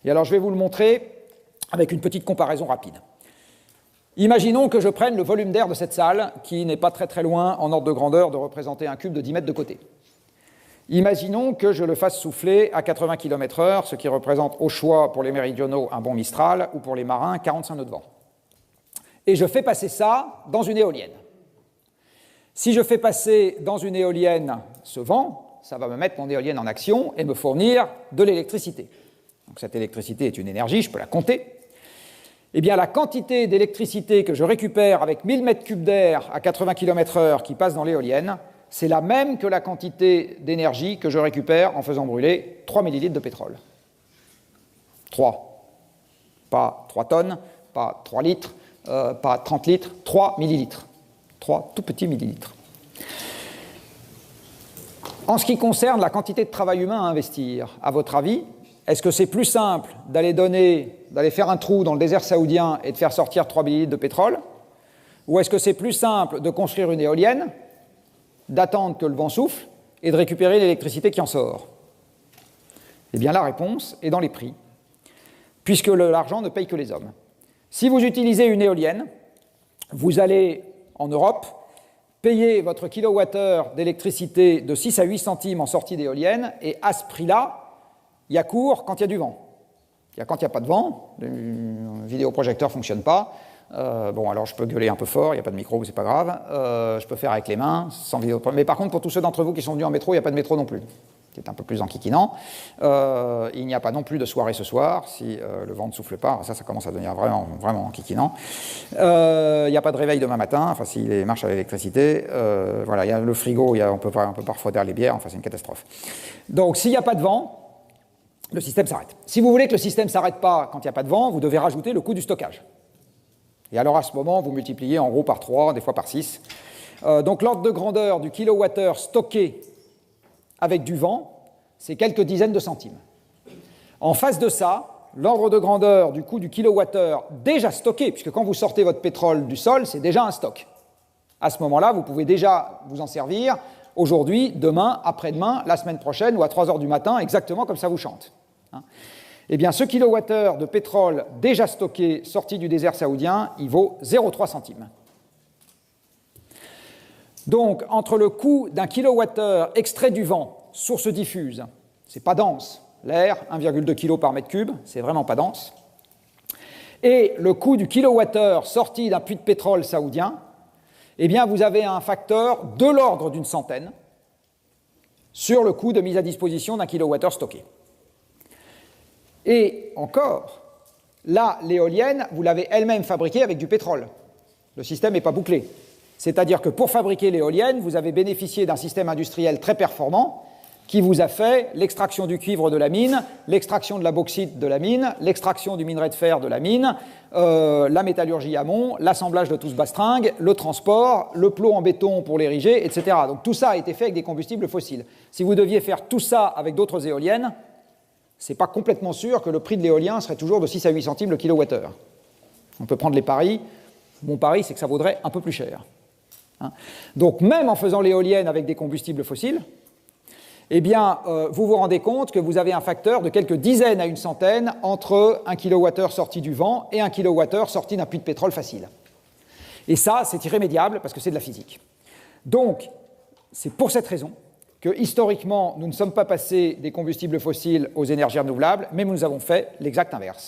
Et alors je vais vous le montrer avec une petite comparaison rapide. Imaginons que je prenne le volume d'air de cette salle, qui n'est pas très loin en ordre de grandeur de représenter un cube de 10 mètres de côté. Imaginons que je le fasse souffler à 80 km/h, ce qui représente au choix pour les méridionaux un bon Mistral ou pour les marins 45 nœuds de vent. Et je fais passer ça dans une éolienne. Si je fais passer dans une éolienne ce vent, ça va me mettre mon éolienne en action et me fournir de l'électricité. Donc cette électricité est une énergie, je peux la compter. Eh bien, la quantité d'électricité que je récupère avec 1000 m3 d'air à 80 km/h qui passe dans l'éolienne, c'est la même que la quantité d'énergie que je récupère en faisant brûler 3 ml de pétrole. 3. Pas 3 tonnes, pas 3 litres, pas 30 litres, 3 millilitres. 3 tout petits millilitres. En ce qui concerne la quantité de travail humain à investir, à votre avis, est-ce que c'est plus simple d'aller faire un trou dans le désert saoudien et de faire sortir 3 millilitres de pétrole? Ou est-ce que c'est plus simple de construire une éolienne, d'attendre que le vent souffle et de récupérer l'électricité qui en sort? Eh bien, la réponse est dans les prix, puisque l'argent ne paye que les hommes. Si vous utilisez une éolienne, vous allez, en Europe, payer votre kilowattheure d'électricité de 6 à 8 centimes en sortie d'éolienne, et à ce prix-là, il y a court quand il y a du vent. Quand il n'y a pas de vent, le vidéoprojecteur ne fonctionne pas. Bon, alors je peux gueuler un peu fort, il n'y a pas de micro, c'est pas grave. Je peux faire avec les mains, sans vidéoprojecteur. Mais par contre, pour tous ceux d'entre vous qui sont venus en métro, il n'y a pas de métro non plus. C'est un peu plus enquiquinant. Il n'y a pas non plus de soirée ce soir, si le vent ne souffle pas. Ça commence à devenir vraiment enquiquinant. Il n'y a pas de réveil demain matin, enfin, s'il marche à l'électricité. Voilà, il y a le frigo, on peut pas refroidir les bières, enfin, c'est une catastrophe. Donc, s'il n'y a pas de vent, le système s'arrête. Si vous voulez que le système ne s'arrête pas quand il n'y a pas de vent, vous devez rajouter le coût du stockage. Et alors, à ce moment, vous multipliez en gros par 3, des fois par 6. Donc, l'ordre de grandeur du kilowattheure stocké avec du vent, c'est quelques dizaines de centimes. En face de ça, l'ordre de grandeur du coût du kilowattheure déjà stocké, puisque quand vous sortez votre pétrole du sol, c'est déjà un stock. À ce moment-là, vous pouvez déjà vous en servir aujourd'hui, demain, après-demain, la semaine prochaine ou à 3 heures du matin, exactement comme ça vous chante. Eh bien, ce kilowattheure de pétrole déjà stocké, sorti du désert saoudien, il vaut 0,3 centimes. Donc, entre le coût d'un kilowattheure extrait du vent, source diffuse, c'est pas dense, l'air, 1,2 kg par mètre cube, c'est vraiment pas dense, et le coût du kilowattheure sorti d'un puits de pétrole saoudien, eh bien, vous avez un facteur de l'ordre d'une centaine sur le coût de mise à disposition d'un kilowattheure stocké. Et encore, là, l'éolienne, vous l'avez elle-même fabriquée avec du pétrole. Le système n'est pas bouclé. C'est-à-dire que pour fabriquer l'éolienne, vous avez bénéficié d'un système industriel très performant qui vous a fait l'extraction du cuivre de la mine, l'extraction de la bauxite de la mine, l'extraction du minerai de fer de la mine, la métallurgie amont, l'assemblage de tout ce bastringue, le transport, le plot en béton pour l'ériger, etc. Donc tout ça a été fait avec des combustibles fossiles. Si vous deviez faire tout ça avec d'autres éoliennes, c'est pas complètement sûr que le prix de l'éolien serait toujours de 6 à 8 centimes le kilowattheure. On peut prendre les paris. Mon pari, c'est que ça vaudrait un peu plus cher. Donc même en faisant l'éolienne avec des combustibles fossiles, eh bien, vous vous rendez compte que vous avez un facteur de quelques dizaines à une centaine entre un kilowattheure sorti du vent et un kilowattheure sorti d'un puits de pétrole facile. Et ça, c'est irrémédiable parce que c'est de la physique. Donc, c'est pour cette raison que, historiquement, nous ne sommes pas passés des combustibles fossiles aux énergies renouvelables, mais nous avons fait l'exact inverse.